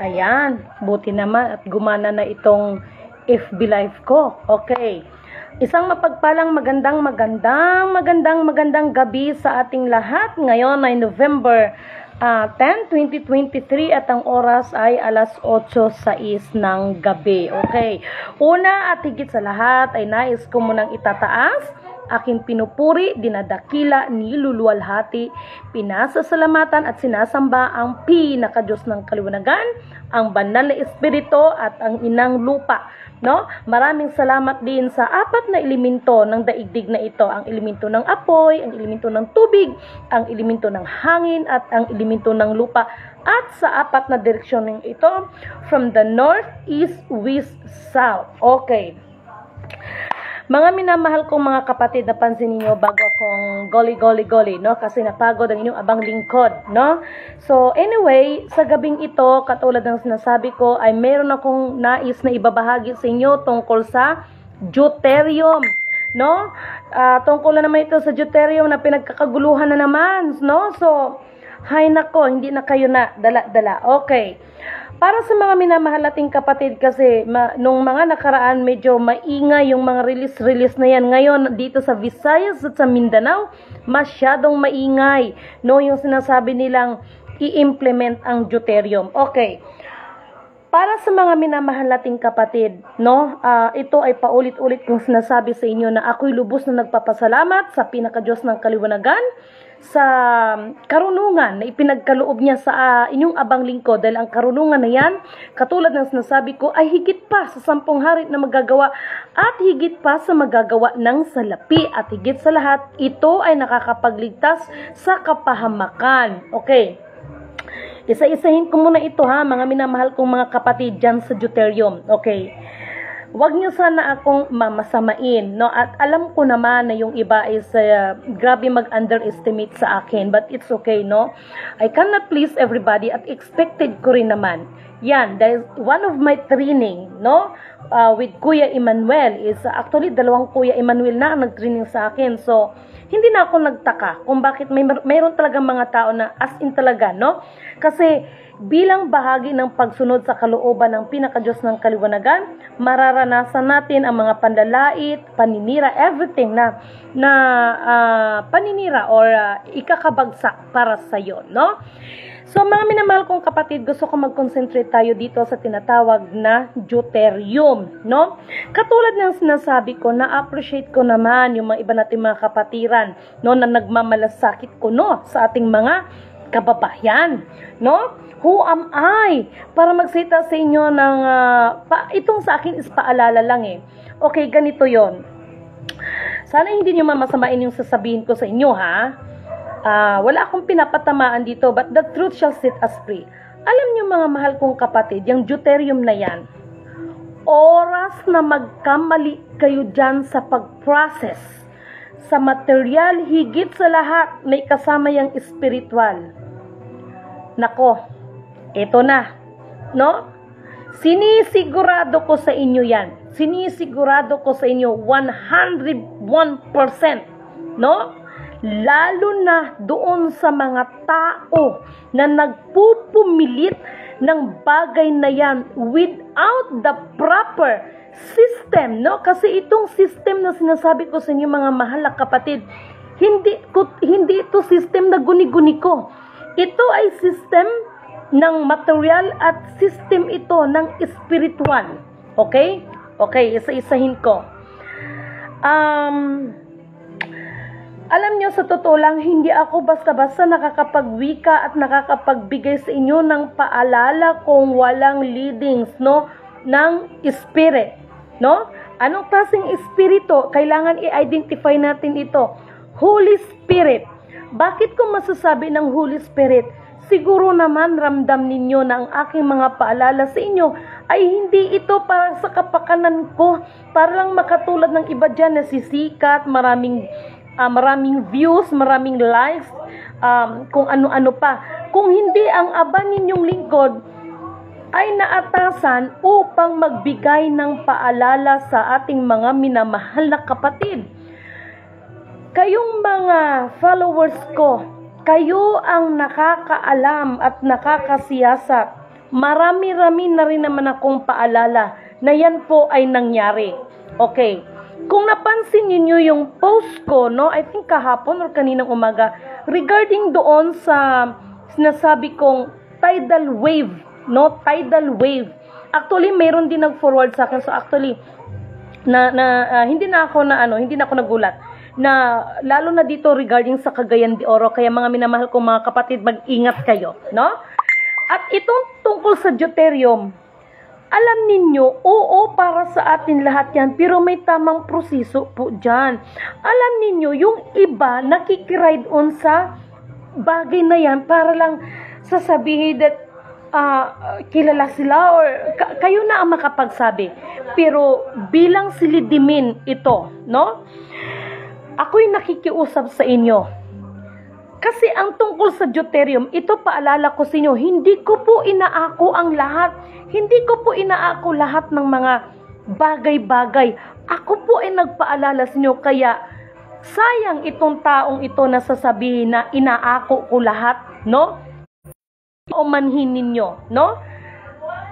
Ayan, buti naman at gumana na itong FB Live ko. Okay. Isang mapagpalang magandang gabi sa ating lahat. Ngayon ay November 10, 2023 at ang oras ay alas 8:06 ng gabi. Okay. Una at higit sa lahat ay nais ko munang itataas aking pinupuri, dinadakila, niluluwalhati, pinasasalamatan at sinasamba ang pinakadiyos ng kaliwanagan, ang banal na espiritu at ang inang lupa. No? Maraming salamat din sa apat na elemento ng daigdig na ito, ang elemento ng apoy, ang elemento ng tubig, ang elemento ng hangin at ang elemento ng lupa. At sa apat na direksyon ng ito, from the north, east, west, south. Okay. Mga minamahal kong mga kapatid, napansin niyo bago akong goli, no? Kasi napagod ang inyong abang lingkod, no? So, anyway, sa gabing ito, katulad ng sinasabi ko, ay meron akong nais na ibabahagi sa inyo tungkol sa deuterium, no? Tungkol na naman ito sa deuterium na pinagkakaguluhan na naman, no? So, hay nako, hindi na kayo na dala-dala. Okay. Para sa mga minamahal nating kapatid kasi nung mga nakaraan medyo maingay yung mga release na yan. Ngayon dito sa Visayas at sa Mindanao, masyadong maingay. No, yung sinasabi nilang i-implement ang deuterium. Okay. Para sa mga minamahal nating kapatid, no, ito ay paulit-ulit kong sinasabi sa inyo na ako'y lubos na nagpapasalamat sa pinakadiyos ng kaliwanagan, sa karunungan na ipinagkaloob niya sa inyong abang lingkod, dahil ang karunungan na yan, katulad ng sinasabi ko, ay higit pa sa 10 hari na magagawa at higit pa sa magagawa ng salapi at higit sa lahat, ito ay nakakapagligtas sa kapahamakan. Okay. Isa-isahin ko muna ito ha, mga minamahal kong mga kapatid dyan sa deuterium. Okay. Huwag niyo sana akong mamasamain, no? At alam ko naman na yung iba is grabe mag-underestimate sa akin, but it's okay, no? I cannot please everybody at expected ko rin naman. Yan, dahil one of my training, no? With Kuya Emmanuel is actually 2 Kuya Emmanuel na ang nag-training sa akin. So, hindi na ako nagtaka kung bakit mayroon talagang mga tao na as in talaga, no? Kasi bilang bahagi ng pagsunod sa kalooban ng pinakadiyos ng kaliwanagan, mararanasan natin ang mga panlalait, paninira, everything na paninira or ikakabagsak para sa iyo, no? So mga minamahal kong kapatid, gusto ko mag-concentrate tayo dito sa tinatawag na deuterium, no? Katulad ng sinasabi ko, na-appreciate ko naman yung mga iba nating mga kapatiran, no, na nagmamalasakit ko, no, sa ating mga kababayan, no? Who am I para magsita sa inyo ng itong sa akin is paalala lang eh. Okay, ganito yon. Sana hindi niyo mamasamain yung sasabihin ko sa inyo ha. Wala akong pinapatamaan dito, but the truth shall set us free. Alam niyo mga mahal kong kapatid, yung deuterium na yan, oras na magkamali kayo dyan sa pag-process sa material, higit sa lahat may kasama yung spiritual. Nako, ito na, no? Sinisigurado ko sa inyo yan. Sinisigurado ko sa inyo 101%, no? Lalo na doon sa mga tao na nagpupumilit ng bagay na yan without the proper system, no? Kasi itong system na sinasabi ko sa inyo mga mahal na kapatid, hindi ito system na guni-guni ko. Ito ay system ng material at system ito ng spiritual. Okay? Okay, isa-isahin ko. Alam nyo, sa totoo lang, hindi ako basta-basta nakakapagwika at nakakapagbigay sa inyo ng paalala kung walang leadings, no, ng spirit, no? Anong klaseng espiritu? Kailangan i-identify natin ito. Holy Spirit. Bakit ko masasabi ng Holy Spirit? Siguro naman ramdam ninyo na ang aking mga paalala sa inyo ay hindi ito para sa kapakanan ko, para lang makatulad ng iba dyan na sisikat, maraming views, maraming likes, kung ano-ano pa. Kung hindi ang aba ninyong lingkod ay naatasan upang magbigay ng paalala sa ating mga minamahal na kapatid. Kayong mga followers ko, kayo ang nakakaalam at nakakasiyasat marami-rami na rin naman akong paalala na yan po ay nangyari. Okay. Kung napansin niyo yung post ko, no, I think kahapon or kaninang umaga, regarding doon sa sinasabi kong tidal wave, no, tidal wave. Actually, mayroon din nag-forward sa akin. So actually, hindi na ako nagulat na lalo na dito regarding sa Cagayan de Oro. Kaya mga minamahal kong mga kapatid, mag-ingat kayo, no? At itong tungkol sa deuterium, alam ninyo, oo, para sa atin lahat yan, pero may tamang proseso po dyan. Alam ninyo, yung iba nakikiride on sa bagay na yan para lang sasabihin that kilala sila or kayo na ang makapagsabi. Pero bilang silidimin ito, no? Ako'y nakikiusap sa inyo. Kasi ang tungkol sa deuterium, ito paalala ko sa inyo, hindi ko po inaako ang lahat. Hindi ko po inaako lahat ng mga bagay-bagay. Ako po ay nagpaalala sa inyo, kaya sayang itong taong ito na sasabihin na inaako ko lahat, no? O manhin ninyo, no?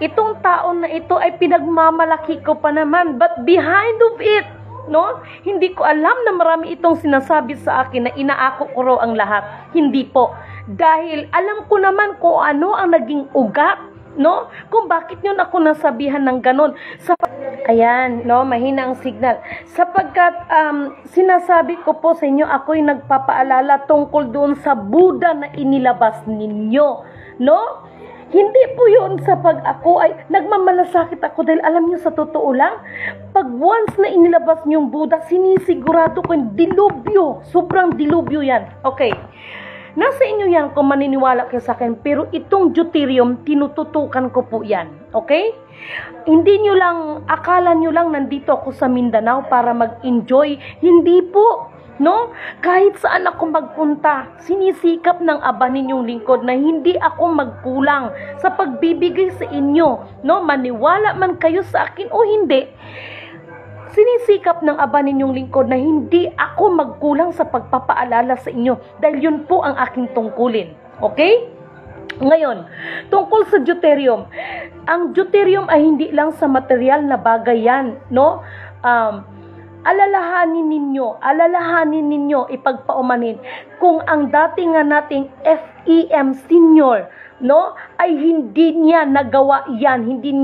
Itong taon na ito ay pinagmamalaki ko pa naman, but behind of it, no? Hindi ko alam na marami itong sinasabi sa akin na inaako ko raw ang lahat. Hindi po. Dahil alam ko naman kung ano ang naging ugat, no? Kung bakit yun ako nasabihan ng ganon. Ayan, no? Mahina ang signal. Sapagkat sinasabi ko po sa inyo, ako'y nagpapaalala tungkol doon sa Buddha na inilabas ninyo, no? Hindi po yun sa pag ako ay nagmamalasakit ako dahil alam niyo sa totoo lang, pag once na inilabas niyo yung Buddha, sinisigurado ko yung dilubyo. Sobrang dilubyo yan. Okay. Nasa inyo yan kung maniniwala kayo sa akin, pero itong deuterium, tinututukan ko po yan. Okay? Hindi nyo lang, akala nyo lang nandito ako sa Mindanao para mag-enjoy. Hindi po. No? Kahit saan ako magpunta, sinisikap ng aba ninyong lingkod na hindi ako magkulang sa pagbibigay sa inyo. No? Maniwala man kayo sa akin o hindi, sinisikap ng aba ninyong lingkod na hindi ako magkulang sa pagpapaalala sa inyo dahil yun po ang aking tungkulin. Okay? Ngayon, tungkol sa deuterium, ang deuterium ay hindi lang sa material na bagay yan, no? Alalahanin ninyo, ipagpaumanin kung ang dating nga nating FEM senior, no, ay hindi niya nagawa yan, hindi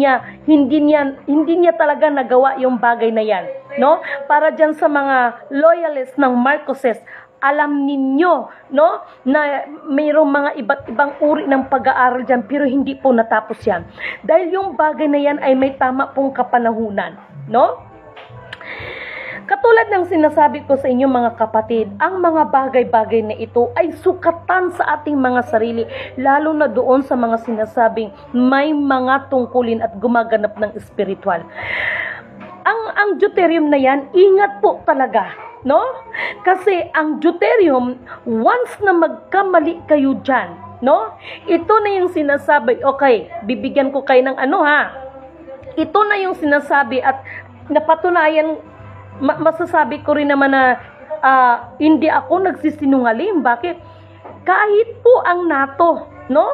niya talaga nagawa yung bagay na yan, no? Para diyan sa mga loyalists ng Marcoses, alam ninyo, no, na mayroong mga iba't ibang uri ng pag-aaral diyan pero hindi po natapos yan. Dahil yung bagay na yan ay may tama pong kapanahunan, no? Katulad ng sinasabi ko sa inyo mga kapatid, ang mga bagay-bagay na ito ay sukatan sa ating mga sarili, lalo na doon sa mga sinasabing may mga tungkulin at gumaganap ng espiritual. Ang deuterium na yan, ingat po talaga, no? Kasi ang deuterium, once na magkamali kayo dyan, no? Ito na yung sinasabi, okay, bibigyan ko kayo ng ano ha? Ito na yung sinasabi at napatunayan, masasabi ko rin naman na hindi ako nagsisinungaling. Bakit? Kahit po ang NATO, no,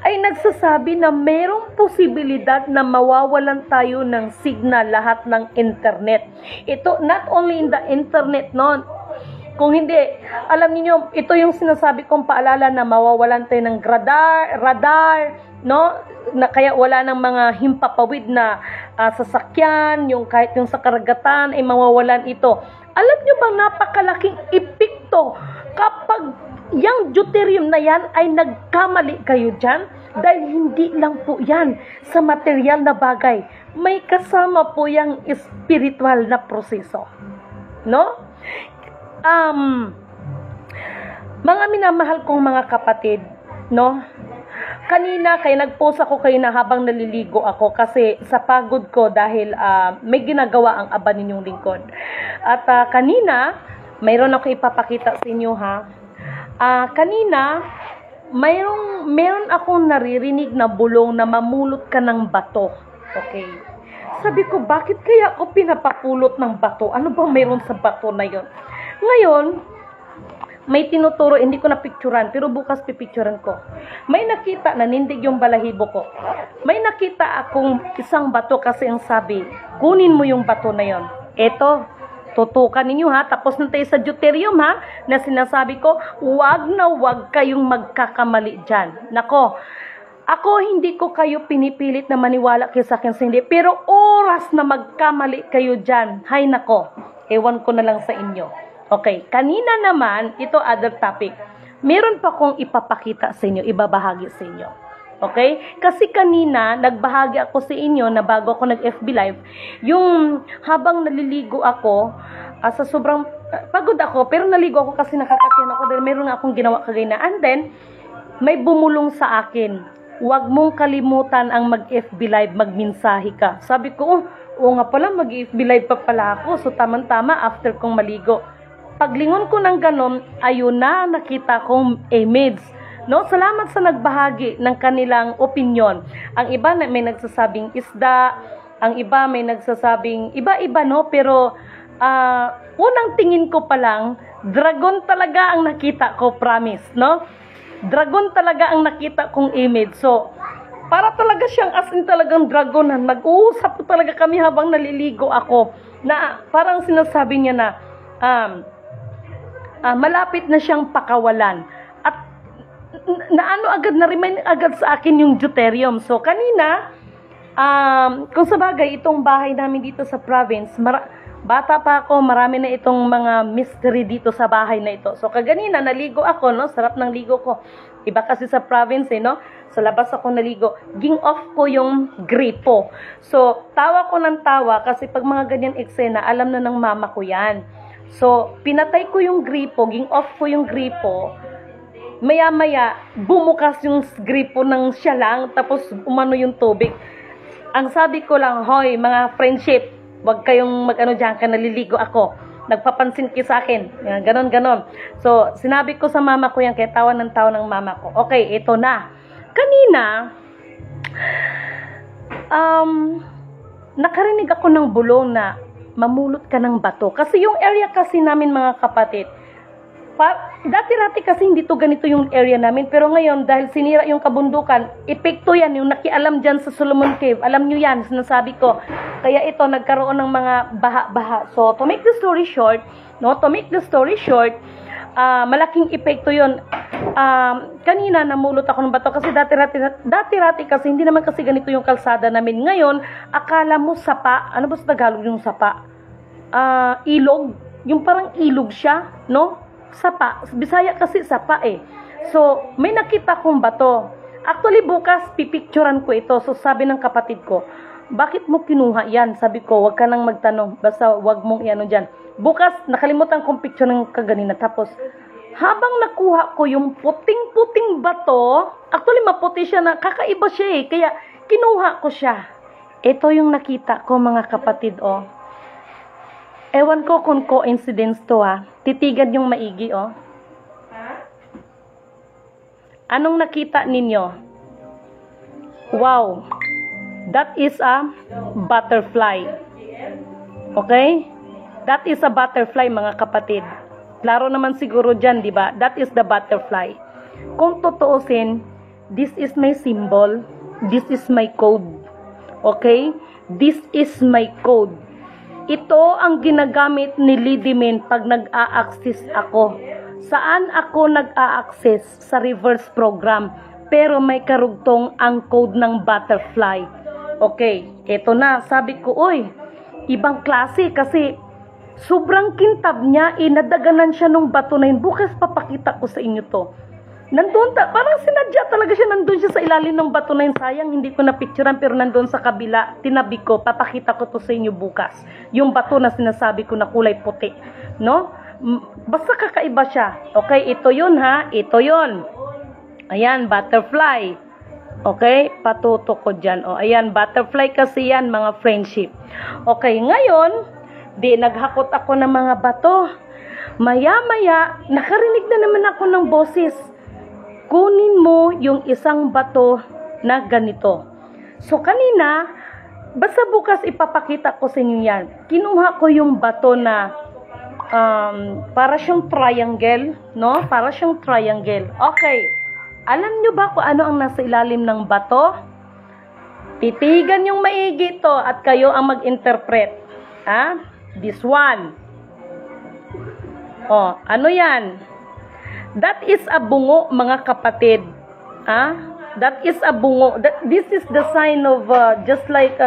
ay nagsasabi na mayroong posibilidad na mawawalan tayo ng signal lahat ng internet. Ito, not only in the internet, no, kung hindi, alam niyo, ito yung sinasabi kong paalala na mawawalan tayo ng radar, no, na kaya wala ng mga himpapawid na sasakyan, yung kahit yung sa karagatan ay mawawalan ito. Alam nyo bang napakalaking epekto kapag yung deuterium na yan ay nagkamali kayo dyan? Dahil hindi lang po yan sa material na bagay. May kasama po yung spiritual na proseso. No? Mga minamahal kong mga kapatid, no? Kanina, kaya nag-post ako kayo na habang naliligo ako kasi sa pagod ko dahil may ginagawa ang aba ninyong lingkod. At kanina, mayroon ako ipapakita sa inyo ha. Kanina, mayroon akong naririnig na bulong na mamulot ka ng bato. Okay. Sabi ko, bakit kaya ako pinapapulot ng bato? Ano ba mayroon sa bato na yon? Ngayon, may tinuturo, hindi ko na picturean, pero bukas pipicturean ko. May nakita, nanindig yung balahibo ko. May nakita akong isang bato kasi ang sabi, kunin mo yung bato na yon. Eto, tutukan ninyo ha, tapos na tayo sa deuterium ha, na sinasabi ko, wag na wag kayong magkakamali dyan. Nako, ako hindi ko kayo pinipilit na maniwala kayo sa akin sa hindi, pero oras na magkamali kayo dyan, hay nako, ewan ko na lang sa inyo. Okay, kanina naman, ito other topic. Meron pa kong ipapakita sa inyo, ibabahagi sa inyo. Okay? Kasi kanina, nagbahagi ako sa inyo na bago ako nag-FB Live, yung habang naliligo ako, sa sobrang, pagod ako, pero naligo ako kasi nakakatiyan ako dahil meron nga akong ginawa kagaya na. And then, may bumulong sa akin, huwag mong kalimutan ang mag-FB Live, magminsahe ka. Sabi ko, oo nga pala, mag-FB Live pa pala ako. So, tamang-tama, after kong maligo. Paglingon ko ng ganon, ayun na, nakita kong image. No? Salamat sa nagbahagi ng kanilang opinion. Ang iba may nagsasabing isda, ang iba may nagsasabing iba-iba, no? Pero unang tingin ko pa lang, dragon talaga ang nakita ko, promise, no? Dragon talaga ang nakita kong image. So, para talaga siyang as in talagang dragon. Nag-uusap talaga kami habang naliligo ako. Na parang sinasabi niya na, malapit na siyang pakawalan. At naano agad, na-remind agad sa akin yung deuterium. So, kanina, kung sa bagay, itong bahay namin dito sa province, bata pa ako, marami na itong mga mystery dito sa bahay na ito. So, kaganina, naligo ako, no? Sarap ng ligo ko. Iba kasi sa province, no? Sa labas ako naligo. Ging off ko yung gripo. So, tawa ko ng tawa kasi pag mga ganyan eksena, alam na ng mama ko yan. So, pinatay ko yung gripo, ging off ko yung gripo. Maya-maya, bumukas yung gripo ng siya lang, tapos umano yung tubig. Ang sabi ko lang, hoy, mga friendship, wag kayong mag-ano dyan, ka naliligo ako. Nagpapansin kayo sa akin. Ganon, ganon. So, sinabi ko sa mama ko yan, kaya tawa ng mama ko. Okay, ito na. Kanina, nakarinig ako ng bulong na mamulot ka ng bato. Kasi yung area kasi namin, mga kapatid, dati-rati kasi hindi to ganito yung area namin, pero ngayon dahil sinira yung kabundukan, epekto yan, yung nakialam dyan sa Solomon Cave, alam nyo yan, sinasabi ko. Kaya ito, nagkaroon ng mga baha-baha. So, to make the story short, malaking epekto yun. Kanina namulot ako ng bato kasi dati-rati kasi hindi naman kasi ganito yung kalsada namin. Ngayon, akala mo sapa, ano ba sa Tagalog yung sapa? Ilog, yung parang ilog siya, no? Sapa, Bisaya kasi sapa eh. So, may nakita kong bato. Actually, bukas pipicturean ko ito. So, sabi ng kapatid ko, bakit mo kinuha yan? Sabi ko, wag ka nang magtanong, basta wag mong iano dyan. Bukas, nakalimutan kong picture ng kaganina. Tapos, habang nakuha ko yung puting-puting bato, actually maputi siya na, kakaiba siya eh. Kaya, kinuha ko siya. Ito yung nakita ko, mga kapatid, oh. Ewan ko kung coincidence to, ah. Titigan yung maigi, oh. Anong nakita ninyo? Wow. That is a butterfly. Okay? That is a butterfly, mga kapatid. Klaro naman siguro dyan, di ba? That is the butterfly. Kung tutuusin, this is my symbol. This is my code. Okay? This is my code. Ito ang ginagamit ni Lidimin pag nag-a-access ako. Saan ako nag-a-access? Sa reverse program. Pero may karugtong ang code ng butterfly. Okay, ito na. Sabi ko, uy, ibang klase kasi sobrang kintab niya, nadaganan siya nung bato na yun. Bukas papakita ko sa inyo to. Nandun, parang sinadya talaga siya, nandun siya sa ilalim ng bato na yun. Sayang, hindi ko na-picturean, pero nandun sa kabila, tinabi ko, papakita ko to sa inyo bukas. Yung bato na sinasabi ko na kulay puti. No? Basta kakaiba siya. Okay, ito yun ha, ito yun. Ayan, butterfly. Okay, patuto ko dyan. O, ayan, butterfly kasi yan, mga friendship. Okay, ngayon, naghakot ako ng mga bato. Maya-maya, nakarinig na naman ako ng boses. Kunin mo yung isang bato na ganito. So, kanina, basta bukas ipapakita ko sa inyo yan. Kinuha ko yung bato na para siyang triangle, no? Para siyang triangle. Okay. Alam nyo ba kung ano ang nasa ilalim ng bato? Titigan yung maigi to at kayo ang mag-interpret. This one. Ano yan? That is a bungo, mga kapatid. That is a bungo. This is the sign of just like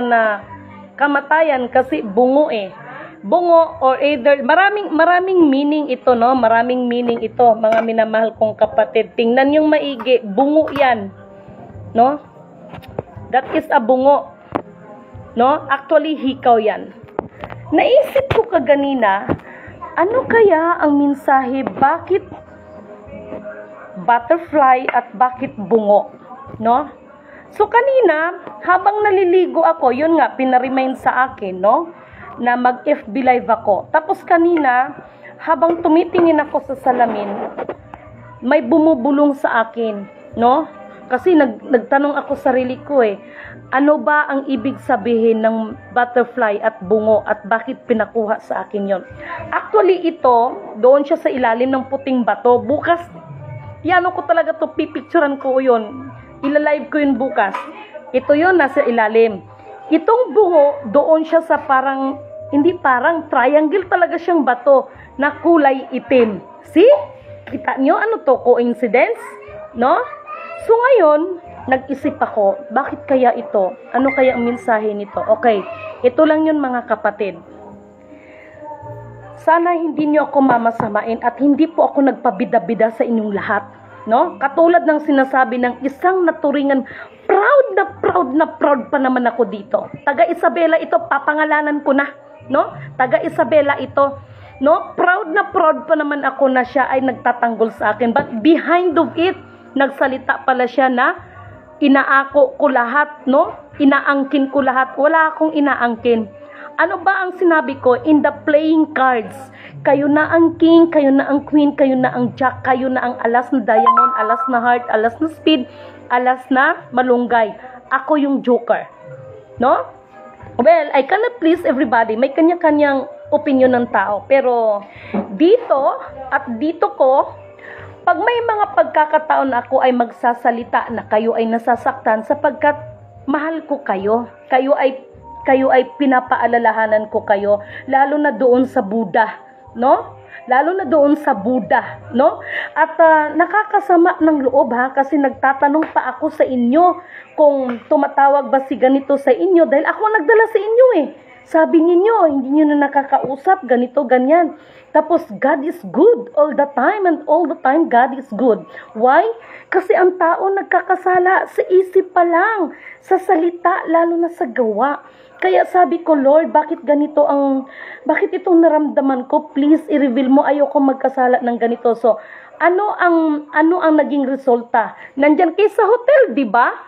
kamatayan kasi bungo eh. Bungo or either maraming meaning ito, no? Maraming meaning ito, mga minamahal kong kapatid. Tingnan yung maigi, bungo 'yan. No? That is a bungo. No? Actually hikaw 'yan. Naisip ko kaganina, ano kaya ang mensahe, bakit butterfly at bakit bungo? No? So kanina, habang naliligo ako, yun nga pinaremind sa akin, no? Na mag-FB live ako. Tapos kanina, habang tumitingin ako sa salamin, may bumubulong sa akin, no? Kasi nagtanong ako sarili ko ano ba ang ibig sabihin ng butterfly at bungo at bakit pinakuha sa akin yon? Actually ito, doon siya sa ilalim ng puting bato. Bukas, piano ko talaga to, pipicturean ko yon. Ilalive ko yun bukas. Ito yon, nasa ilalim. Itong bungo, doon siya sa hindi parang triangle talaga siyang bato na kulay itim. See? Kita nyo? Ano to? Coincidence? No? So ngayon, nag-isip ako, bakit kaya ito? Ano kaya ang mensahe nito? Okay, ito lang yun mga kapatid. Sana hindi nyo ako mamasamain at hindi po ako nagpabida-bida sa inyong lahat. No? Katulad ng sinasabi ng isang naturingan, proud pa naman ako dito. Taga Isabela ito, papangalanan ko na. No? Taga Isabela ito. No? Proud pa naman ako na siya ay nagtatanggol sa akin. But behind of it, nagsalita pala siya na inaako ko lahat, no? Inaangkin ko lahat. Wala akong inaangkin. Ano ba ang sinabi ko? In the playing cards, kayo na ang king, kayo na ang queen, kayo na ang jack, kayo na ang alas na diamond, alas na heart, alas na speed, alas na malunggay. Ako yung joker. No? Well, I cannot please everybody. May kanya-kanyang opinion ng tao. Pero dito at dito ko, pag may mga pagkakataon ako ay magsasalita na kayo ay nasasaktan sapagkat mahal ko kayo. Kayo ay pinapaalalahanan ko kayo. Lalo na doon sa Buddha. No? Lalo na doon sa Buddha, no? At nakakasama ng loob kasi nagtatanong pa ako sa inyo kung tumatawag ba si ganito sa inyo dahil ako nagdala sa inyo Sabi niyo, hindi niyo na nakakausap, ganito, ganyan. Tapos, God is good all the time and all the time God is good. Why? Kasi ang tao nagkakasala sa isip pa lang, sa salita, lalo na sa gawa. Kaya sabi ko, Lord, bakit itong naramdaman ko? Please, i-reveal mo, ayoko magkasala ng ganito. So, ano ang naging resulta? Nandyan kayo sa hotel, di ba?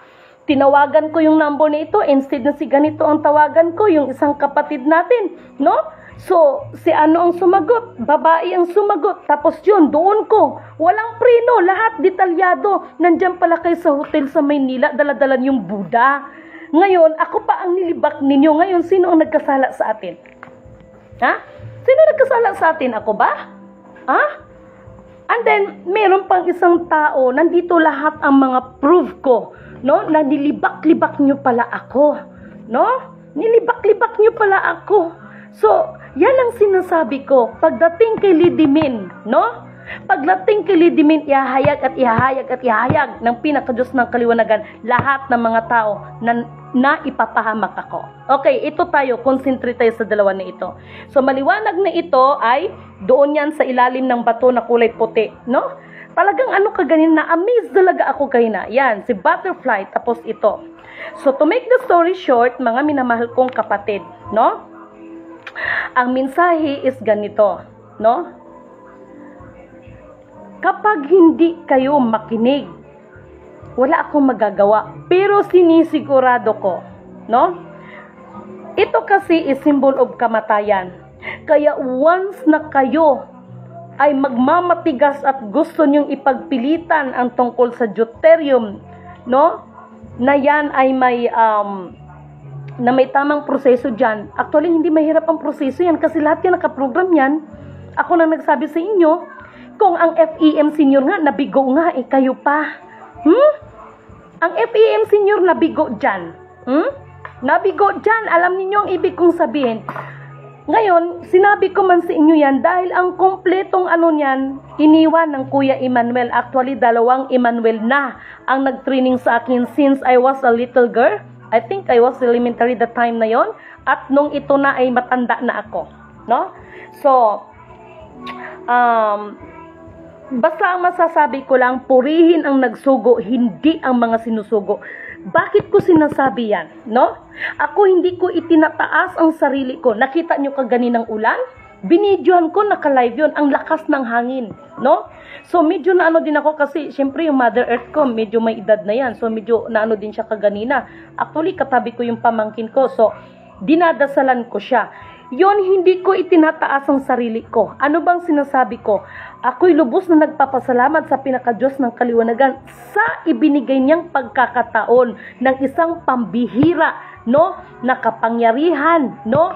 Tinawagan ko yung number na ito, instead na si ganito ang tawagan ko, yung isang kapatid natin, no? So, si ano ang sumagot? Babae ang sumagot. Tapos yun, doon ko. Walang preno, lahat detalyado. Nandyan pala kayo sa hotel sa Maynila, daladalan yung Buddha. Ngayon, ako pa ang nilibak ninyo. Ngayon, sino ang nagkasala sa atin? Ha? Sino nagkasala sa atin? Ako ba? Ha? And then, meron pang isang tao, nandito lahat ang mga proof ko. No? Na nilibak-libak nyo pala ako. No? Nilibak-libak nyo pala ako. So, yan ang sinasabi ko. Pagdating kay Lidimin, no? Pagdating kay Lidimin, ihahayag at ihahayag at ihahayag ng pinakadiyos ng kaliwanagan lahat ng mga tao na ipapahamak ako. Okay, ito tayo. Concentrate tayo sa dalawa na ito. So, maliwanag na ito ay doon yan sa ilalim ng bato na kulay puti, no? Talagang ano kaganin na amazed talaga ako kanina. Yan, si butterfly, tapos ito. So, to make the story short, mga minamahal kong kapatid, no? Ang mensahe is ganito, no? Kapag hindi kayo makinig, wala akong magagawa. Pero sinisigurado ko, no? Ito kasi is symbol of kamatayan. Kaya once na kayo ay magmamatigas at gusto nyong ipagpilitan ang tungkol sa deuterium, no? Na yan ay may tamang proseso dyan. Actually, hindi mahirap ang proseso yan kasi lahat yan nakaprogram yan. Ako na nagsabi sa inyo, kung ang FEM senior nga, nabigo nga, kayo pa. Ang FEM senior nabigo dyan. Nabigo dyan, alam niyo ang ibig kong sabihin. Ngayon, sinabi ko man sa inyo yan dahil ang kompletong niyan, iniwan ng Kuya Emmanuel. Actually, 2 Emmanuel na ang nag-training sa akin since I was a little girl. I think I was elementary the time na yon. At nung ito na ay matanda na ako. No? So, basta ang masasabi ko lang, purihin ang nagsugo, hindi ang mga sinusugo. Bakit ko sinasabi yan? No? Ako hindi ko itinataas ang sarili ko. Nakita nyo kaganinang ulan? Binidyohan ko, naka-live yun. Ang lakas ng hangin. No? So medyo naano din ako kasi syempre yung Mother Earth ko, medyo may edad na yan. So medyo naano din siya kaganina. Actually, katabi ko yung pamangkin ko. So, dinadasalan ko siya. Yon, hindi ko itinataas ang sarili ko. Ano bang sinasabi ko? Ako'y lubos na nagpapasalamat sa pinaka-Diyos ng kaliwanagan sa ibinigay niyang pagkakataon ng isang pambihira, no? Nakapangyarihan, no?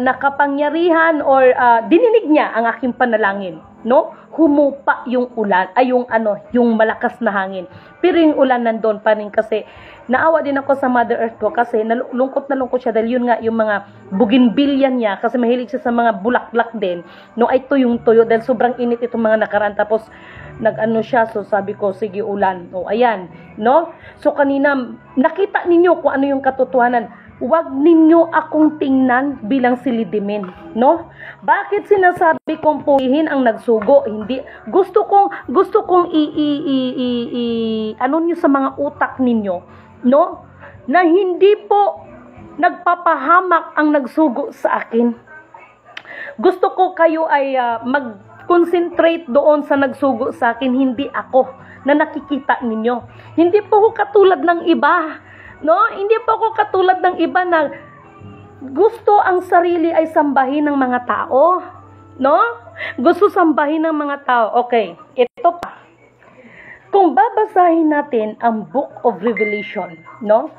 Nakapangyarihan or dininig niya ang aking panalangin, no? Humupa yung ulan, ay yung malakas na hangin. Pero yung ulan nandun pa rin kasi naawa din ako sa Mother Earth ko kasi nalungkot siya dahil yun nga yung mga bougainvillea niya kasi mahilig siya sa mga bulaklak din. No, ay tuyong-tuyo dahil sobrang init itong mga nakaraan tapos siya, so sabi ko sige ulan. O ayan, no? So kanina nakita ninyo kung ano yung katotohanan. Huwag ninyo akong tingnan bilang silidimin, no? Bakit sinasabi kong purihin ang nagsugo? Hindi gusto kong niyo sa mga utak ninyo, no? Na hindi po nagpapahamak ang nagsugo sa akin. Gusto ko kayo ay mag-concentrate doon sa nagsugo sa akin, hindi ako na nakikita ninyo. Hindi po ako katulad ng iba. No, hindi po ako katulad ng iba na gusto ang sarili ay sambahin ng mga tao. No? Gusto sambahin ng mga tao. Okay, ito pa. Kung babasahin natin ang Book of Revelation, no?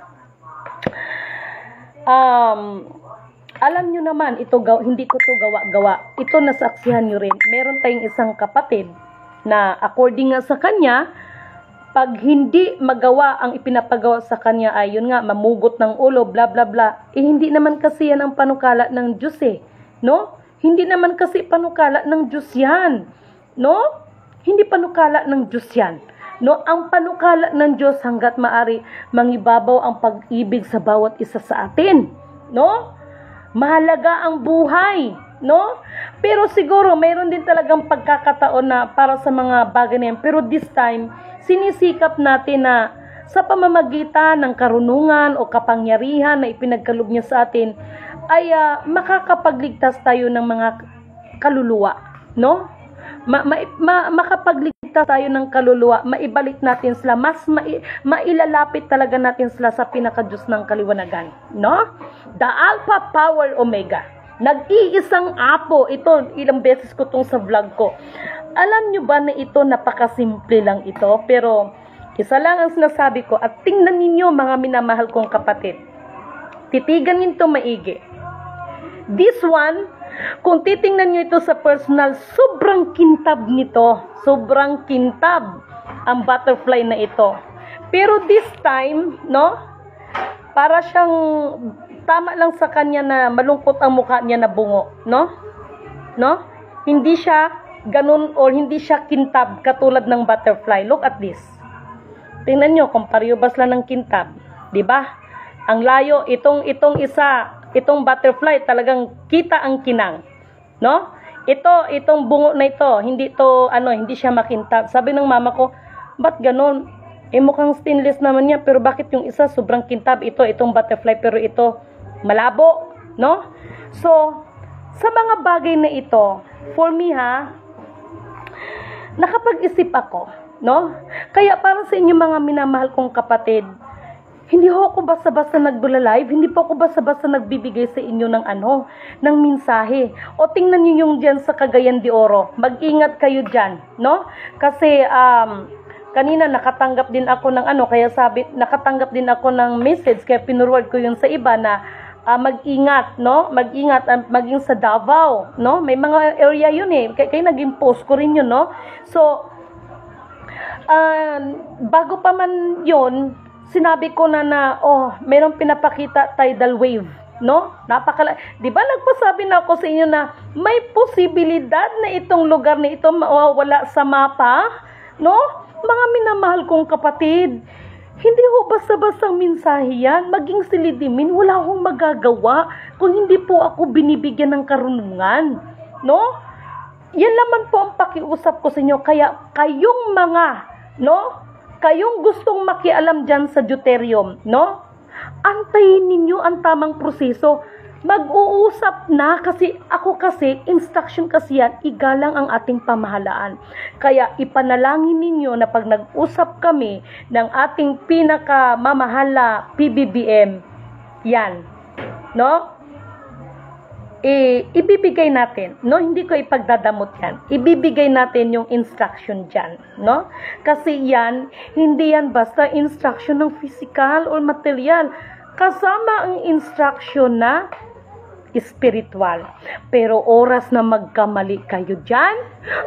Alam nyo naman, hindi ko to gawa-gawa. Ito nasaksihan nyo rin. Meron tayong isang kapatid na according nga sa kanya, pag hindi magawa ang ipinapagawa sa kanya ay yun nga, mamugot ng ulo, bla bla bla. Hindi naman kasi yan ang panukala ng Diyos no? Hindi naman kasi panukala ng Diyos yan, no? Hindi panukala ng Diyos yan, no? Ang panukala ng Diyos hanggat maari, mangibabaw ang pag-ibig sa bawat isa sa atin, no? Mahalaga ang buhay, no? Pero siguro mayroon din talagang pagkakataon na para sa mga bagay na yan. Pero this time, sinisikap natin na sa pamamagitan ng karunungan o kapangyarihan na ipinagkaloob niya sa atin ay makakapagligtas tayo ng mga kaluluwa, no? Makapagligtas tayo ng kaluluwa, maibalik natin sila, mas mailalapit talaga natin sila sa pinaka-Diyos ng kaliwanagan, no? The Alpha Power Omega. Nag-iisang apo. Ito, ilang beses ko itong sa vlog ko. Alam nyo ba na ito, napakasimple lang ito, pero isa lang ang sinasabi ko, at tingnan ninyo mga minamahal kong kapatid. Titigan nyo ito maigi. This one, kung titingnan nyo ito sa personal, sobrang kintab nito. Sobrang kintab ang butterfly na ito. Pero this time, no, para siyang tama lang sa kanya na malungkot ang mukha niya na bungo, no? No? Hindi siya ganun or hindi siya kintab katulad ng butterfly. Look at this. Tingnan nyo, kung parehas lang ng kintab, 'di ba? Ang layo itong itong butterfly talagang kita ang kinang, no? Itong bungo na ito, hindi siya makintab. Sabi ng mama ko, "Ba't ganun? Mukhang stainless naman niya, pero bakit yung isa sobrang kintab? Itong butterfly, pero ito malabo, no?" So, sa mga bagay na ito, for me nakapag-isip ako, no? Kaya para sa inyo mga minamahal kong kapatid, hindi ako basta-basta nagbula-live, hindi po ako basta-basta nagbibigay sa inyo ng mensahe. O tingnan niyo yung diyan sa Cagayan de Oro. Mag-ingat kayo diyan, no? Kasi kanina nakatanggap din ako ng nakatanggap din ako ng message, kaya pinurward ko yun sa iba na mag-ingat, no? Mag-ingat, maging sa Davao, no? May mga area yun eh. Kaya naging post ko rin yun, no? So, bago pa man yun, sinabi ko na merong pinapakita tidal wave, no? Di ba nagpasabi na ako sa inyo na may posibilidad na itong lugar na ito mawawala sa mapa, no? Mga minamahal kong kapatid, hindi ho basta-bastang mensahe yan. Maging silidimin, wala akong magagawa kung hindi po ako binibigyan ng karunungan. No? Yan naman po ang pakiusap ko sa inyo. Kaya kayong mga, no? Kayong gustong makialam dyan sa deuterium, no? Antayin ninyo ang tamang proseso. Mag-uusap na kasi instruction kasi yan, igalang ang ating pamahalaan. Kaya ipanalangin ninyo na pag nag-usap kami ng ating pinakamamahal na PBBM, yan, no? Ibibigay natin, no? Hindi ko ipagdadamot yan. Ibibigay natin yung instruction dyan, no? Kasi yan, hindi yan basta instruction ng physical or material. Kasama ang instruction na spiritual. Pero oras na magkamali kayo dyan,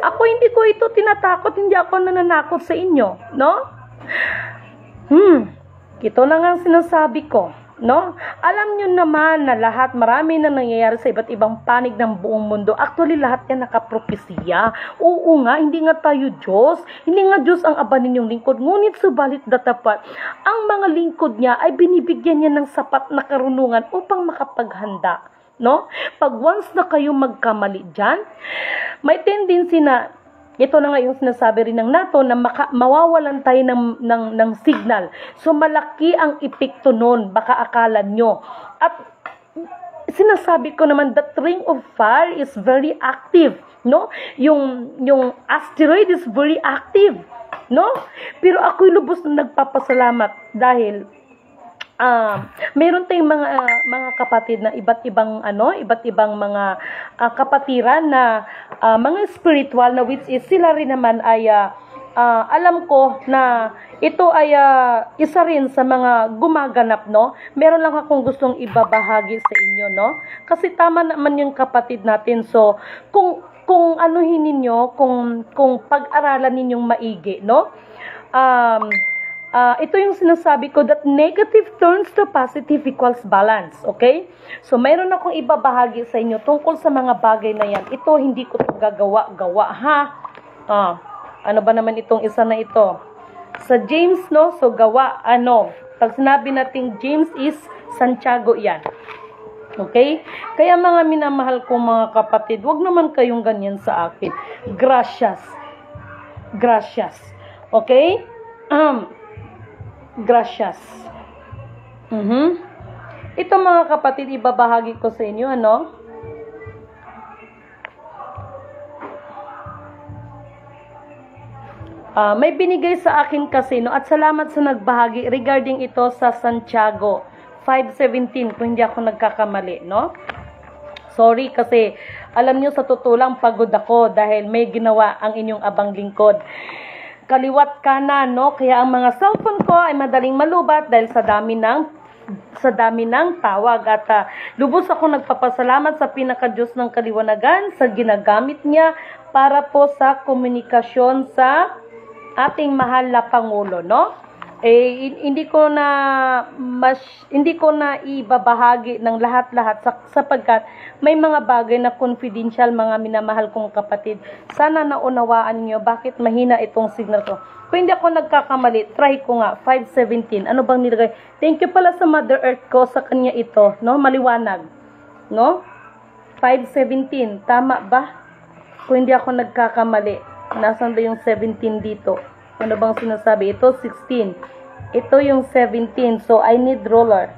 ako hindi ko ito tinatakot, hindi ako nananakot sa inyo, no? Ito na nga sinasabi ko, no? Alam nyo naman na marami na nangyayari sa iba't ibang panig ng buong mundo. Actually, lahat yan nakapropesiya. Oo nga, hindi nga tayo Diyos. Hindi nga Diyos ang aba ninyong lingkod. Ngunit subalit datapat, ang mga lingkod niya ay binibigyan niya ng sapat na karunungan upang makapaghanda. No? Pag once na kayo magkamali dyan, may tendency na, ito na nga yung sinasabi rin ng NATO, na mawawalan tayo ng signal. So malaki ang epekto nun, baka akala nyo. At sinasabi ko naman, that ring of fire is very active. No? Yung asteroid is very active. No? Pero ako'y lubos na nagpapasalamat dahil meron tayong mga kapatid na iba't ibang mga kapatiran na mga spiritual na which is sila rin naman ay alam ko na ito ay isa rin sa mga gumaganap, no? Meron lang akong gustong ibabahagi sa inyo, no? Kasi tama naman yung kapatid natin. So, kung anuhin ninyo, kung pag-aralan ninyong maigi, no? Ito yung sinasabi ko that negative turns to positive equals balance. Okay? So, mayroon akong ibabahagi sa inyo tungkol sa mga bagay na yan. Ito, hindi ko ito gawa ha? Ano ba naman itong isa na ito? Sa James, no? So, gawa, pag sinabi nating James is Santiago yan. Okay? Kaya mga minamahal kong mga kapatid, wag naman kayong ganyan sa akin. Gracias. Okay? Gracias. Ito mga kapatid, ibabahagi ko sa inyo, may binigay sa akin kasi, at salamat sa nagbahagi regarding ito sa Santiago 5:17, kung hindi ako nagkakamali, no? Sorry kasi, alam nyo sa totoo lang, pagod ako dahil may ginawa ang inyong abang lingkod. Kaliwat kanan, no? Kaya ang mga cellphone ko ay madaling malubat dahil sa dami ng tawag. At lubos ako nagpapasalamat sa pinaka-Diyos ng kaliwanagan sa ginagamit niya para po sa komunikasyon sa ating mahal na Pangulo, no? Hindi ko na ibabahagi ng lahat-lahat sapagkat may mga bagay na confidential, mga minamahal kong kapatid. Sana naunawaan niyo bakit mahina itong signal ko. Kung hindi ako nagkakamali, try ko nga 5:17. Ano bang nilagay? Thank you pala sa Mother Earth ko, sa kanya ito, no? Maliwanag, no? 5:17, tama ba? Kung hindi ako nagkakamali, nasan ba yung 17 dito? Ano bang sinasabi? Ito 16. Ito yung 17. So, I need roller.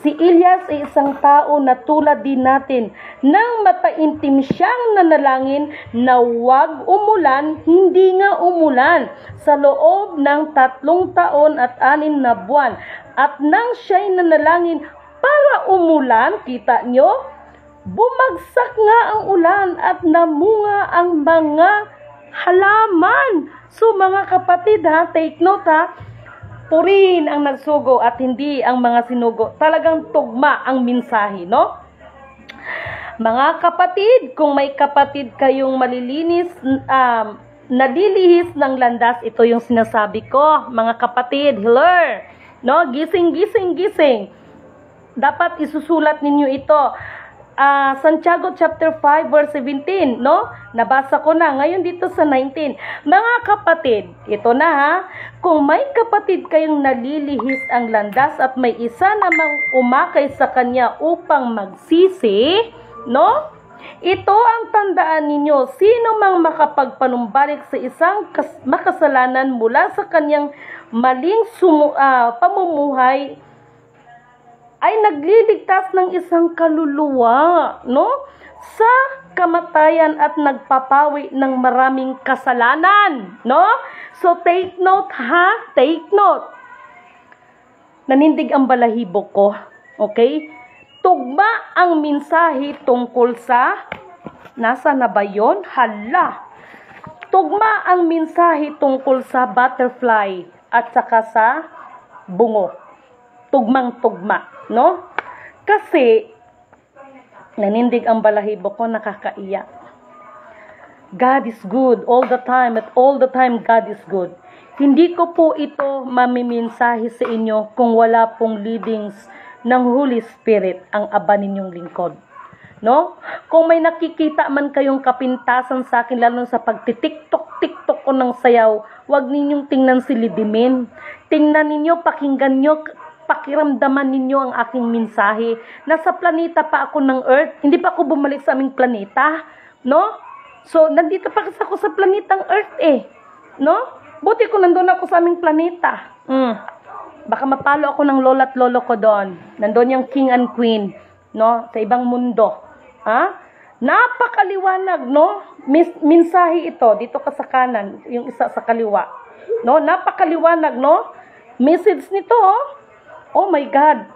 Si Elias ay isang tao na tulad din natin. Nang mataimtim siyang nanalangin na huwag umulan, hindi nga umulan sa loob ng 3 taon at 6 na buwan. At nang siya'y nanalangin para umulan, kita nyo, bumagsak nga ang ulan at namunga ang mga halaman. So mga kapatid ha, take note ha, Purihin ang nagsugo at hindi ang mga sinugo. Talagang tugma ang mensahe, no? Mga kapatid, kung may kapatid kayong malilinis, nalilihis ng landas, ito yung sinasabi ko. Mga kapatid, healer, no? Gising, gising, gising. Dapat isusulat ninyo ito. Santiago chapter 5 verse 17, no? Nabasa ko na ngayon dito sa 19. Mga kapatid, ito na ha. Kung may kapatid kayong nalilihis ang landas at may isa namang umakay sa kanya upang magsisi, no? Ito ang tandaan ninyo, sino mang makapagpanumbalik sa isang makasalanan mula sa kanyang maling pamumuhay ay nagliligtas ng isang kaluluwa, no? Sa kamatayan at nagpapawi ng maraming kasalanan, no? So take note ha, take note. Nanindig ang balahibo ko, okay? Tugma ang mensahe tungkol sa, nasa na ba yun? Hala! Tugma ang mensahe tungkol sa butterfly at saka sa bungo. Tugmang-tugma, no? Kasi, nanindig ang balahibo ko, nakakaiyak. God is good all the time, at all the time God is good. Hindi ko po ito mamimensahe sa inyo kung wala pong leadings ng Holy Spirit ang aba ninyong lingkod. No? Kung may nakikita man kayong kapintasan sa akin, lalo sa pagtitiktok-tiktok ko ng sayaw, huwag ninyong tingnan si Lidimin. Tingnan ninyo, pakinggan nyo, pakiramdaman ninyo ang aking mensahe. Nasa planeta pa ako ng Earth, hindi pa ako bumalik sa aming planeta, no? So, nandito pa kasi ako sa planetang Earth no? Buti ko nandun ako sa aming planeta. Baka mapalo ako ng lola at lolo ko doon. Nandun yung king and queen, no? Sa ibang mundo. Ha? Napakaliwanag, no? Mensahe ito, dito ka sa kanan, yung isa sa kaliwa. No? Napakaliwanag, no? Message nito, oh my God.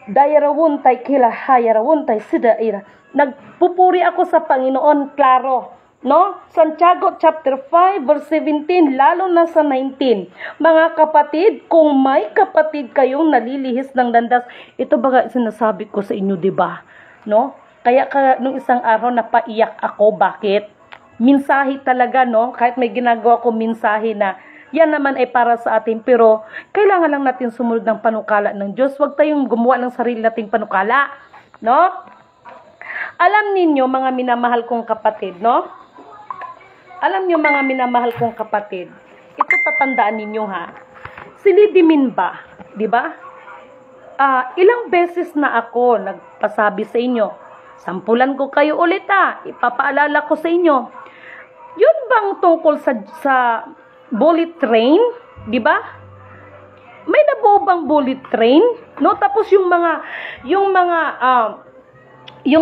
Dayarawun tay kila hayarawun tay sidaira. Nagpupuri ako sa Panginoon, klaro. No? Santiago chapter 5 verse 17, lalo na sa 19. Mga kapatid, kung may kapatid kayong nalilihis ng landas, ito baga sinasabi ko sa inyo, 'di ba? No? Kaya nung isang araw napaiyak ako, bakit? Mensahe talaga, no? Kahit may ginagawa ko mensahe na yan naman ay para sa atin, pero kailangan lang natin sumunod ng panukala ng Diyos. Huwag tayong gumawa ng sarili nating panukala, no? Alam ninyo, mga minamahal kong kapatid, no? Alam niyo, mga minamahal kong kapatid, ito tatandaan ninyo, ha? Si Lidimin ba, di ba? Ilang beses na ako nagpasabi sa inyo, sampulan ko kayo ulit, ipapaalala ko sa inyo. Yun bang tungkol sa bullet train, di ba? May nabuo bang bullet train? No, tapos yung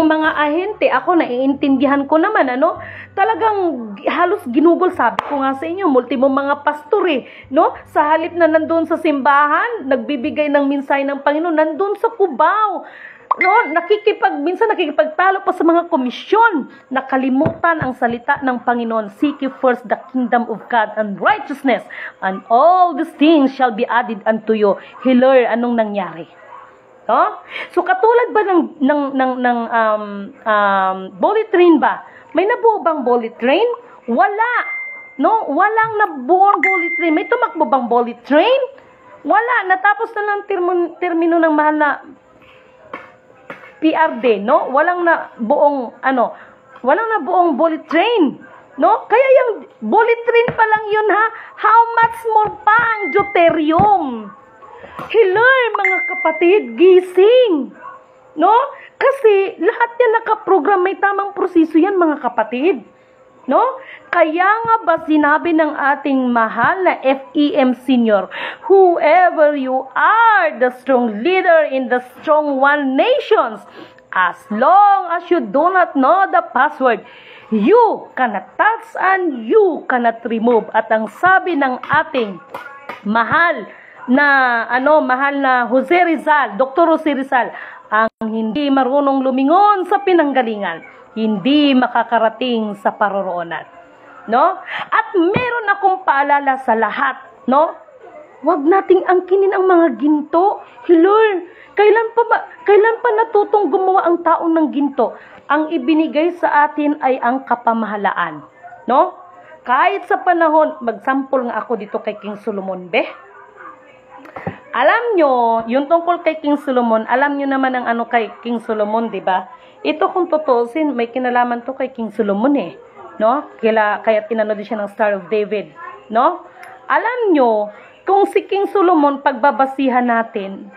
mga ahente, ako naiintindihan ko naman, ano? Talagang halos ginugol, sabi ko nga sa inyo, multimo mga pastor, no? Sa halip na nandun sa simbahan, nagbibigay ng mensahe ng Panginoon, nandun sa Cubao. No, minsan nakikipagtalo pa sa mga komisyon. Nakalimutan ang salita ng Panginoon. Seek ye first the kingdom of God and righteousness, and all these things shall be added unto you. Healer, anong nangyari? No? So katulad ba ng bullet train ba? May nabuo bang bullet train? Wala. No, walang nabuong bullet train. May tumakbo bang bullet train? Wala. Natapos na ng termino ng mahal na PRD, no? Walang na buong bullet train, no? Kaya yung bullet train pa lang yun, ha? How much more pa ang deuterium? Hello, mga kapatid, gising, no? Kasi lahat yan nakaprogram, may tamang proseso yan, mga kapatid, no? Kaya nga ba sinabi ng ating mahal na FEM Senior, whoever you are, the strong leader in the strong one nations, as long as you do not know the password, you cannot touch and you cannot remove. At ang sabi ng ating mahal na Jose Rizal, Dr. Jose Rizal, ang hindi marunong lumingon sa pinanggalingan, hindi makakarating sa paroroonan. No? At meron akong paalala sa lahat, no? Huwag nating angkinin ang mga ginto. Lord, kailan pa natutong gumawa ang tao ng ginto? Ang ibinigay sa atin ay ang kapamahalaan. No? Kahit sa panahon, magsample nga ako dito kay King Solomon, Alam nyo, yung tungkol kay King Solomon, alam nyo naman ang ano kay King Solomon, di ba? Ito kung tutusin, may kinalaman to kay King Solomon no? Kaya tinanod din siya ng Star of David, no? Alam nyo, kung si King Solomon, pagbabasihan natin,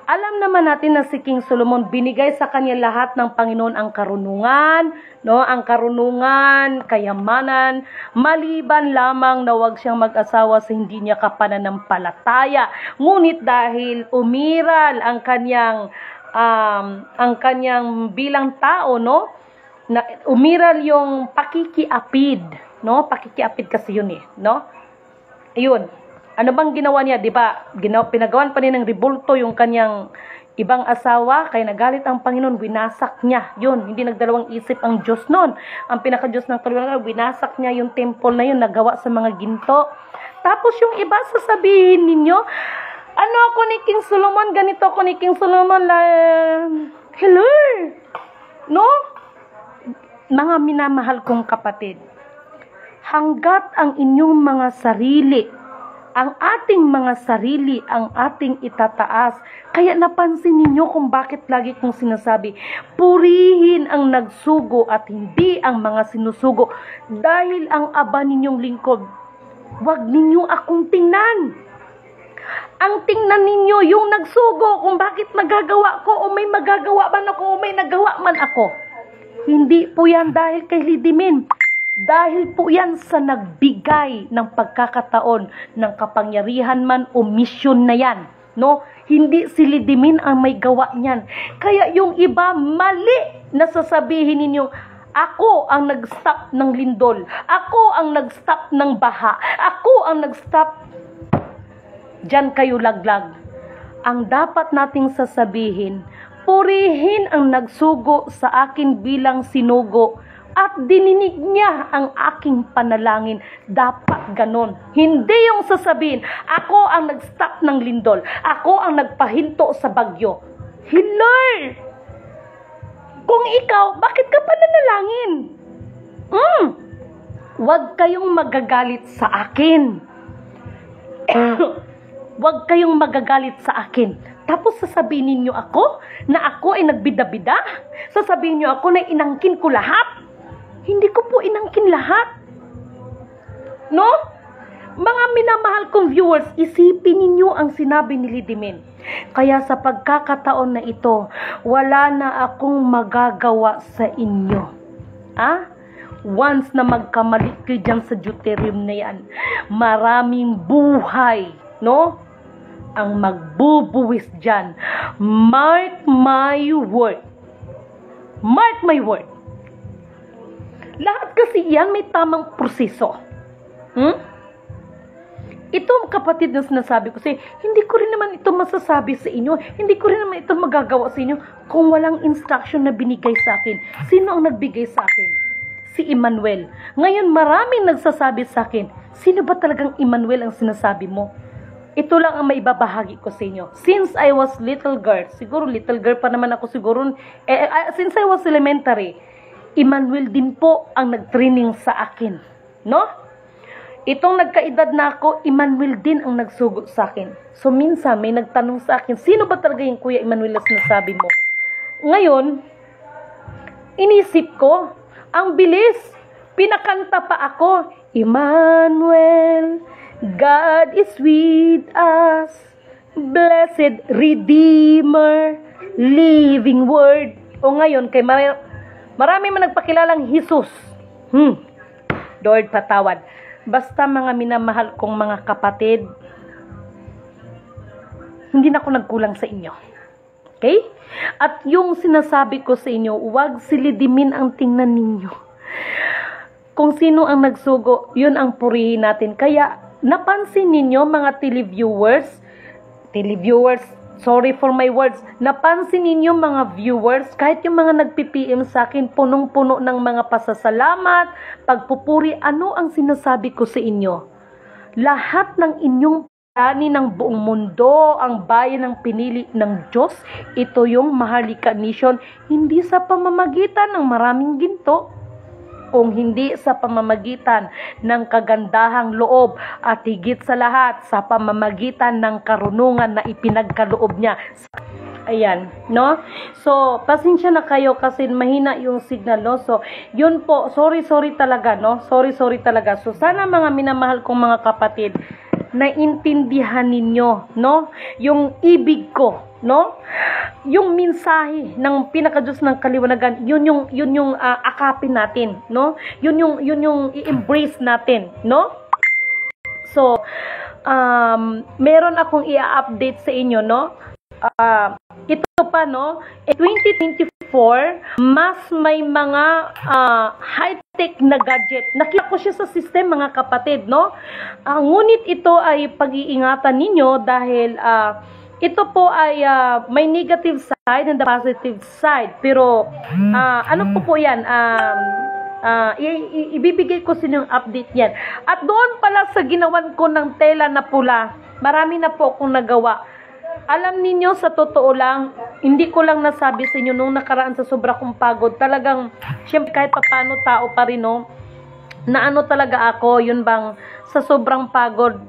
alam naman natin na si King Solomon, binigay sa kanya lahat ng Panginoon ang karunungan, no? Ang karunungan, kayamanan, maliban lamang na wag siyang mag-asawa sa hindi niya kapananampalataya. Ngunit dahil umiral ang kanyang bilang tao, no? Na umiral yung pakikiapid, no? Pakikiapid kasi yun no? Ayun. Ano bang ginawa niya, 'di ba? Pinagawan pa niya ng rebulto yung kanyang ibang asawa, kaya nagalit ang Panginoon, winasak niya. 'Yun, hindi nagdalawang isip ang Diyos noon. Ang pinaka-Diyos ng kaluluwa, winasak niya yung temple na 'yun nagawa sa mga ginto. Tapos yung iba sasabihin ninyo, ano ako ni King Solomon, ganito ako ni King Solomon, hello. No? Mga minamahal kong kapatid, hanggat ang inyong mga sarili, ang ating mga sarili, ang ating itataas. Kaya napansin ninyo kung bakit lagi kong sinasabi, purihin ang nagsugo at hindi ang mga sinusugo. Dahil ang aba ninyong lingkod, wag ninyo akong tingnan. Ang tingnan ninyo yung nagsugo, kung bakit nagagawa ko, o may magagawa man ako, o may nagawa man ako. Hindi po yan dahil kay Lidimin. Dahil po yan sa nagbigay ng pagkakataon ng kapangyarihan man o misyon na yan. No? Hindi si Lidimin ang may gawa niyan. Kaya yung iba mali na sasabihin ninyo, ako ang nag-stop ng lindol. Ako ang nag-stop ng baha. Ako ang nag-stop. Diyan kayo laglag. Ang dapat nating sasabihin, purihin ang nagsugo sa akin bilang sinugo at dininig niya ang aking panalangin. Dapat ganon. Hindi yung sasabihin, ako ang nag-stop ng lindol. Ako ang nagpahinto sa bagyo. Lord! Kung ikaw, bakit ka pa nanalangin? Huwag kayong magagalit sa akin. Huwag kayong magagalit sa akin. Tapos sasabihin niyo ako na ako ay nagbida-bida? Sasabihin niyo ako na inangkin ko lahat? Hindi ko po inangkin lahat. No? Mga minamahal kong viewers, isipin ninyo ang sinabi ni Lidimin. Kaya sa pagkakataon na ito, wala na akong magagawa sa inyo. Once na magkamali kayo dyan sa deuterium na yan, maraming buhay, no? Ang magbubuwis dyan. Mark my word. Mark my word. Lahat kasi yan may tamang proseso. Ito kapatid na sinasabi ko sa'yo, hindi ko rin naman ito masasabi sa inyo. Hindi ko rin naman ito magagawa sa inyo kung walang instruction na binigay sa akin. Sino ang nagbigay sa akin? Si Emmanuel. Ngayon maraming nagsasabi sa akin, sino ba talagang Emmanuel ang sinasabi mo? Ito lang ang maibabahagi ko sa inyo. Since I was little girl, siguro little girl pa naman ako siguro, since I was elementary, Emmanuel din po ang nag-training sa akin. No? Itong nagkaedad na ako, Emmanuel din ang nagsugot sa akin. So minsan may nagtanong sa akin, sino ba talaga yung Kuya Emmanuel na sinasabi mo? Ngayon, inisip ko, ang bilis, pinakanta pa ako, Emmanuel, God is with us, blessed Redeemer, living word. O ngayon, kay marami man nagpakilalang Jesus. Lord, patawad. Basta mga minamahal kong mga kapatid, hindi na ako nagkulang sa inyo. Okay? At yung sinasabi ko sa inyo, huwag silidimin ang tingnan ninyo. Kung sino ang nagsugo, yun ang purihin natin. Kaya, napansin ninyo mga televiewers, sorry for my words, napansin ninyo mga viewers, kahit yung mga nagpi-PM sa akin, punong-puno ng mga pasasalamat, pagpupuri, ano ang sinasabi ko sa inyo? Lahat ng inyong Ani ng buong mundo, ang bayan ng pinili ng Diyos. Ito yung Maharlika Nation, hindi sa pamamagitan ng maraming ginto, kung hindi sa pamamagitan ng kagandahang loob at higit sa lahat sa pamamagitan ng karunungan na ipinagkaloob niya. Ayan, no? So, pasensya na kayo kasi mahina yung signal, no? So, yun po, sorry talaga, no? Sorry talaga. So, sana mga minamahal kong mga kapatid, naintindihan ninyo, no? Yung ibig ko, no? Yung mensahe ng pinakadiyos ng kaliwanagan, yun yung akapin natin, no? Yun yung i-embrace natin, no? So, meron akong i-update sa inyo, no? Ito pa, no? In 2024, mas may mga high-tech na gadget. Nakita ko siya sa system, mga kapatid, no? Ngunit ito ay pag-iingatan ninyo dahil ito po ay may negative side and the positive side. Pero, ano po yan? Ibibigay ko sa inyo yung update yan. At doon pala sa ginawan ko ng tela na pula, marami na po akong nagawa. Alam ninyo, sa totoo lang, hindi ko lang nasabi sa inyo nung nakaraan sa sobra kong pagod. Talagang, syempre kahit paano tao pa rin, no? Na ano talaga ako, yun bang sa sobrang pagod,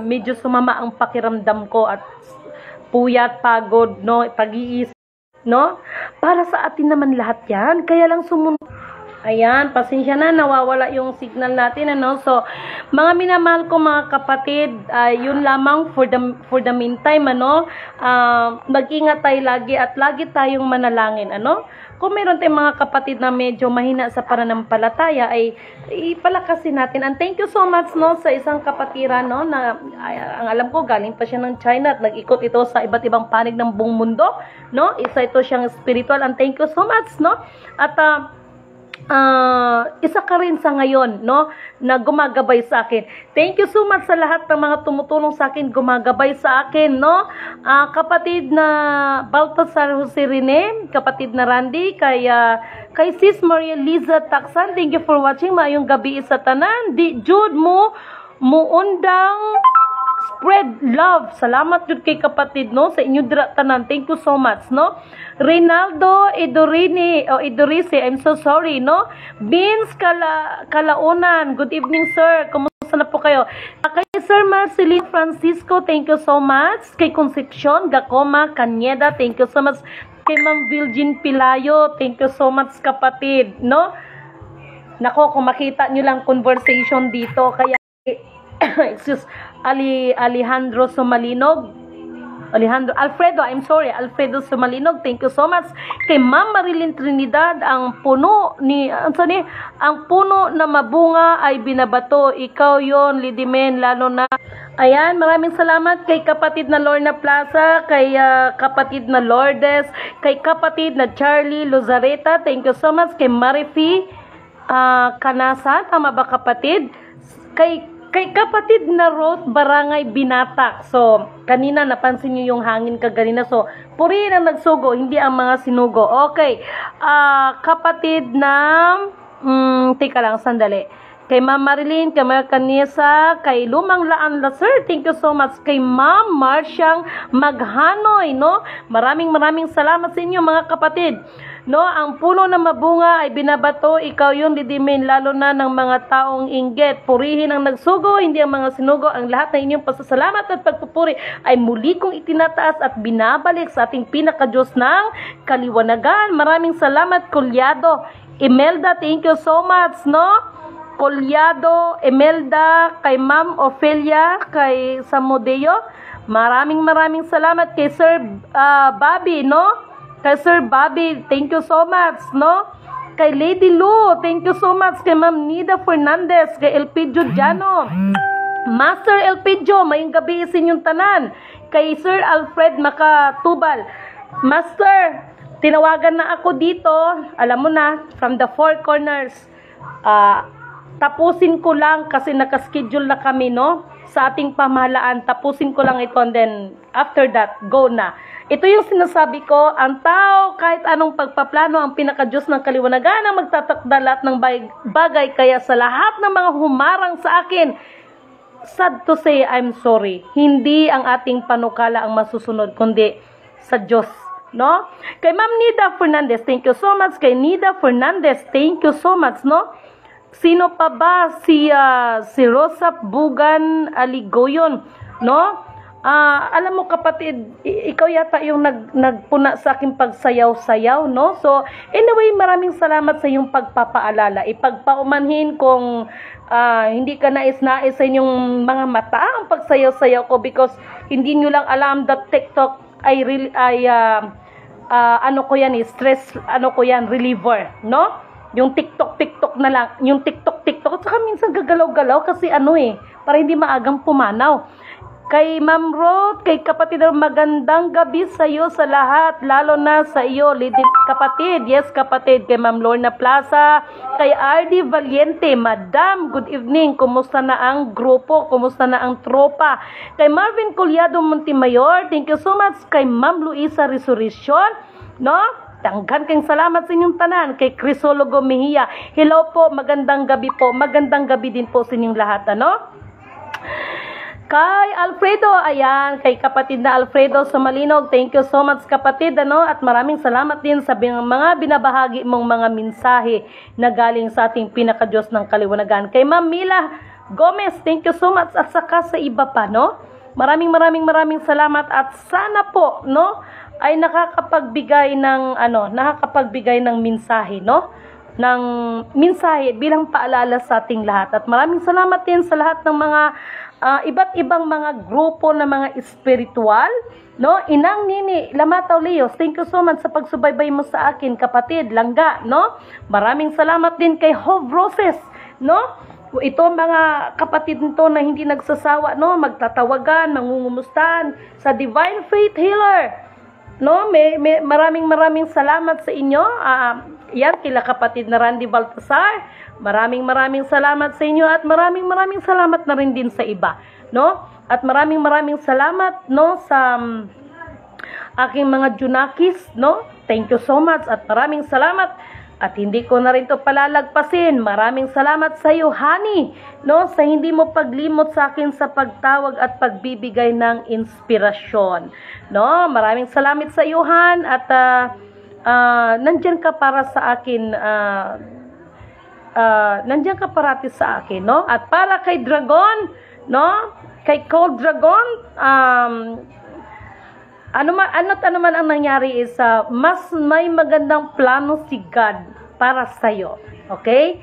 medyo sumama ang pakiramdam ko at puyat, pagod, no? Pag-iisip, no? Para sa atin naman lahat yan. Kaya lang sumunod. Ayan, pasensya na, nawawala yung signal natin, ano? So, mga minamahal ko mga kapatid, yun lamang for the meantime, ano? Mag-ingat tayo lagi at lagi tayong manalangin, ano? Kung meron tayong mga kapatid na medyo mahina sa pananampalataya, ay ipalakasin natin. And thank you so much, no, sa isang kapatiran, no, na ang alam ko galing pa siya ng China at nag-ikot ito sa iba't ibang panig ng buong mundo, no? Isa ito siyang spiritual, and thank you so much, no? At isa ka rin sa ngayon, no, na gumagabay sa akin. Thank you so much sa lahat ng mga tumutulong sa akin, gumagabay sa akin, no? Kapatid na Baltasar Jose Rene, kapatid na Randy, kay Sis Maria Liza Taksan, thank you for watching. Maayong gabi sa tanan. Jude mo muundang spread love. Salamat jud kay kapatid, no, sa inyo dira tanan. Thank you so much, no. Reynaldo Idorice, I'm so sorry, no. Beans Kalaunan, good evening sir. Kumusta na po kayo? Kay Sir Marceline Francisco, thank you so much. Kay Concepcion Gacoma Cañeda, thank you so much. Kay Ma'am Virgin Pilayo, thank you so much kapatid, no. Nako, kung makita nyo lang conversation dito, kaya excuse, Alejandro Sumalinog, thank you so much. Kay Ma'am Marilyn Trinidad, ang puno na mabunga ay binabato, ikaw yon Lidimen, lalo na. Ayan, maraming salamat kay kapatid na Lorna Plaza, kay kapatid na Lourdes, kay kapatid na Charlie Lozareta, thank you so much. Kay Marifi Kanasa, tama ba kapatid? Kay kapatid na Rose Barangay Binatak. So, kanina napansin nyo yung hangin kaganina. So, purihin ang nagsugo, hindi ang mga sinugo. Okay. Kapatid na, teka lang, sandali. Kay Ma'am Marilyn, kay Ma'am Kanisa, kay Lumang Laan Laser, thank you so much. Kay Ma'am Marsyang Maghanoy, no? Maraming salamat sa inyo mga kapatid. No, ang puno na mabunga ay binabato, ikaw yung Lidimen, lalo na ng mga taong inggit. Purihin ang nagsugo, hindi ang mga sinugo. Ang lahat ng inyong pasasalamat at pagpupuri ay muli kong itinataas at binabalik sa ating pinakadiyos ng kaliwanagan. Maraming salamat, Kulyado Imelda, thank you so much, no? Kulyado Imelda, kay Ma'am Ophelia, kay Samodeo, maraming salamat. Kay Sir Bobby, no? Kay Sir Bobby, thank you so much, no? Kay Lady Lou, thank you so much. Kay Ma'am Nida Fernandez, kay Elpidio Jano, Master Elpidio, mayong gabi sa inyong tanan. Kay Sir Alfred Makatubal, Master, tinawagan na ako dito, alam mo na, from the four corners. Tapusin ko lang kasi nakaschedule na kami, no? Sa ating pamahalaan, tapusin ko lang ito and then after that, go na. Ito yung sinasabi ko, ang tao kahit anong pagpaplano, ang pinakadiyos ng kaliwanagan ang magtatakda lahat ng bagay. Kaya sa lahat ng mga humarang sa akin, sad to say, I'm sorry. Hindi ang ating panukala ang masusunod, kundi sa Diyos. No? Kay Ma'am Nida Fernandez, thank you so much. Kay Nida Fernandez, thank you so much, no? Sino pa ba? Si Rosa Bugan Aligoyon, no? Alam mo kapatid, ikaw yata yung nagpuna sa aking pagsayaw-sayaw, no? So, anyway, maraming salamat sa iyong pagpapaalala. Ipagpaumanhin kung hindi ka nais-nais sa inyong mga mata ang pagsayaw-sayaw ko because hindi nyo lang alam that TikTok ay ano ko yan, stress, ano ko yan, reliever, no? Yung TikTok na lang, yung TikTok, at saka minsan gagalaw-galaw kasi para hindi maagang pumanaw. Kay Ma'am Ruth, kay kapatid, magandang gabi sa iyo sa lahat, lalo na sa iyo, kapatid. Yes, kapatid. Kay Ma'am Lorna Plaza, kay RD Valiente, Madam, good evening. Kumusta na ang grupo? Kumusta na ang tropa? Kay Marvin Collado Montemayor, thank you so much. Kay Ma'am Luisa Resurrection, no? Tanggan kayong salamat sa inyong tanan. Kay Crisologo Mejia, hello po, magandang gabi po. Magandang gabi din po sa inyong lahat, ano? Kay Alfredo, ayan, kay kapatid na Alfredo Samalinog, thank you so much kapatid, ano? At maraming salamat din sa mga binabahagi mong mga mensahe na galing sa ating pinaka-Diyos ng kaliwanagan. Kay Ma'am Mila Gomez, thank you so much, at saka sa iba pa, no? Maraming salamat at sana po, no, ay nakakapagbigay ng mensahe, no? Ng mensahe bilang paalala sa ating lahat. At maraming salamat din sa lahat ng mga iba't ibang mga grupo na mga espiritual, no? Inang Nini Lamataw Leos, thank you so much sa pagsubaybay mo sa akin, kapatid Langga, no? Maraming salamat din kay Hove Roses, no? Ito mga kapatid nito na hindi nagsasawa, no? Magtatawagan, mangungumustahan sa Divine Faith Healer, no? Maraming salamat sa inyo. Yan, kila kapatid na Randy Baltasar, maraming salamat sa inyo at maraming salamat na rin din sa iba, no? At maraming salamat, no, sa aking mga Junakis, no? Thank you so much at maraming salamat. At hindi ko na rin to palalagpasin. Maraming salamat sa iyo, Honey, no, sa hindi mo paglimot sa akin sa pagtawag at pagbibigay ng inspirasyon, no? Maraming salamat sa iyo, Han, at nandyan ka para sa akin, nandyan ka parati sa akin, no? At para kay Dragon, no? Kay Cold Dragon, ano man ang nangyari is mas may magandang plano si God para sa'yo. Okay?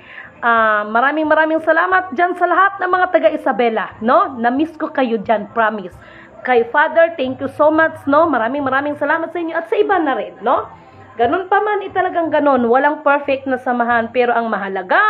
Maraming salamat dyan sa lahat ng mga taga Isabela, no? Na-miss ko kayo dyan, promise. Kay Father, thank you so much, no? Maraming salamat sa inyo at sa iba na rin, no? Ganun pa man, talagang ganun. Walang perfect na samahan, pero ang mahalaga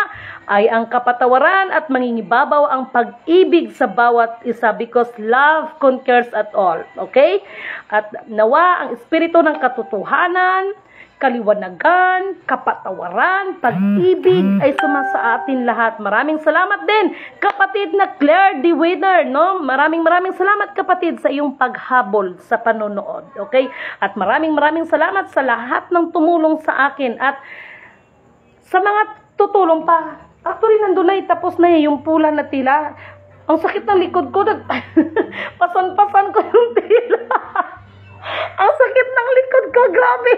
ay ang kapatawaran at mangingibabaw ang pag-ibig sa bawat isa because love conquers at all. Okay? At nawa ang espiritu ng katotohanan, kaliwanagan, kapatawaran, pag-ibig ay sumasa atin lahat. Maraming salamat din, kapatid na Claire D. Wader, no? Maraming salamat, kapatid, sa iyong paghabol sa panonood. Okay? At maraming salamat sa lahat ng tumulong sa akin at sa mga tutulong pa. Actually, nandun na, tapos na yung pula na tila. Ang sakit ng likod ko, pasan-pasan ko yung tila. Ang sakit ng likod ko, grabe.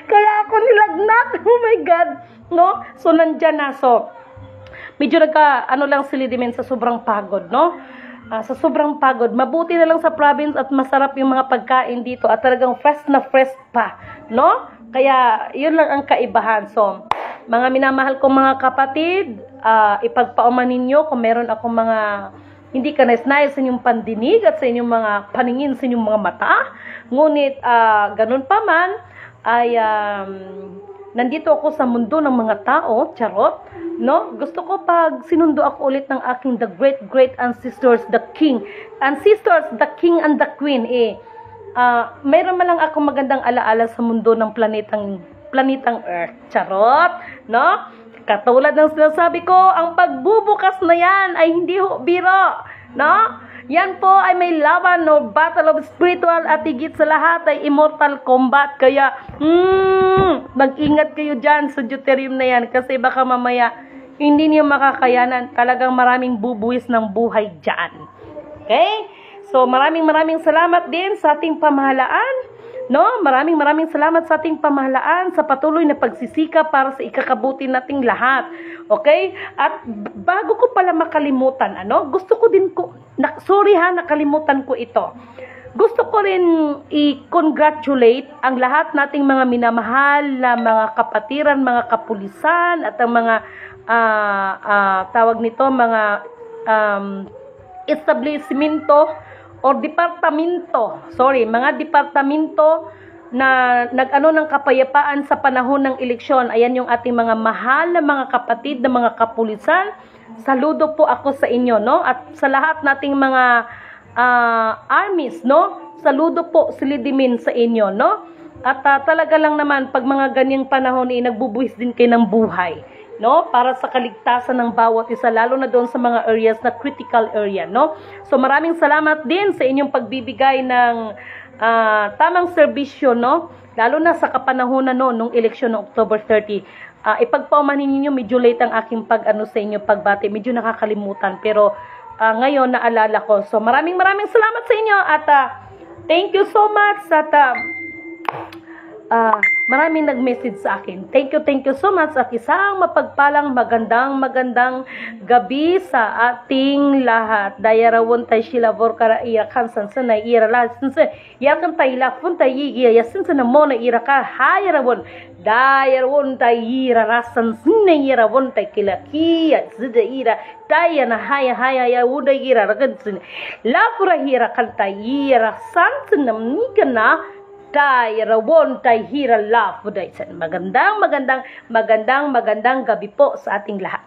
Kaya ako nilagnat. Oh my God. No? So, nandyan na. So, medyo lang silidimin sa sobrang pagod, no? Sa sobrang pagod. Mabuti na lang sa province at masarap yung mga pagkain dito at talagang fresh na fresh pa, no? Kaya, yun lang ang kaibahan. So, mga minamahal kong mga kapatid, ipagpauman ninyo kung meron akong mga hindi ka nais-nais sa inyong pandinig at sa inyong mga paningin sa inyong mga mata. Ngunit, ganun pa man, ay nandito ako sa mundo ng mga tao, charot, no? Gusto ko pag sinundo ako ulit ng aking the great ancestors, the king, ancestors, the king and the queen, mayroon man lang ako magandang alaala sa mundo ng planetang Earth, charot, no? Katulad ng sinasabi ko, ang pagbubukas na yan ay hindi biro, no? Yan po ay may laban, no? Battle of spiritual at higit sa lahat ay immortal combat. Kaya, mag-ingat kayo dyan sa deuterium na yan kasi baka mamaya hindi niyo makakayanan. Talagang maraming bubuwis ng buhay dyan. Okay? So maraming salamat din sa ating pamahalaan. No, maraming salamat sa ating pamahalaan sa patuloy na pagsisikap para sa ikakabuti nating lahat. Okay? At bago ko pala makalimutan, gusto ko din nakalimutan ko ito. Gusto ko rin i-congratulate ang lahat nating mga minamahal na mga kapatiran, mga kapulisan at ang mga tawag nito, mga establishmento o mga departamento na nag-ano ng kapayapaan sa panahon ng eleksyon. Ayan yung ating mga mahal na mga kapatid na mga kapulisan. Saludo po ako sa inyo, no? At sa lahat nating mga armies, no? Saludo po, silidimin sa inyo, no? At talaga lang naman, pag mga ganyang panahon, nagbubuhis din kayo ng buhay, no? Para sa kaligtasan ng bawat isa, lalo na doon sa mga areas na critical area, no? So maraming salamat din sa inyong pagbibigay ng tamang serbisyo, no? Lalo na sa kapanahonan nung eleksyon ng October 30. Ipagpaumanin niyo, medyo late ang aking sa inyo pagbati, medyo nakakalimutan, pero ngayon naalala ko. So maraming salamat sa inyo at thank you so much at maraming nag-message sa akin. Thank you so much at isang mapagpalang magandang gabi sa ating lahat. Dayarawon tay sila vorkara iya kansan sa na ira la sinse yakan tay la punta iya yasin sa mo na ira ka hayarawon dayarawon tay ira rasan sinne ira won tay kilaki zida ira daya na haya ya uda ira ragad sin la pura hira kan tay ira san sinam ni kana Rawon tay hira love. Magandang gabi po sa ating lahat.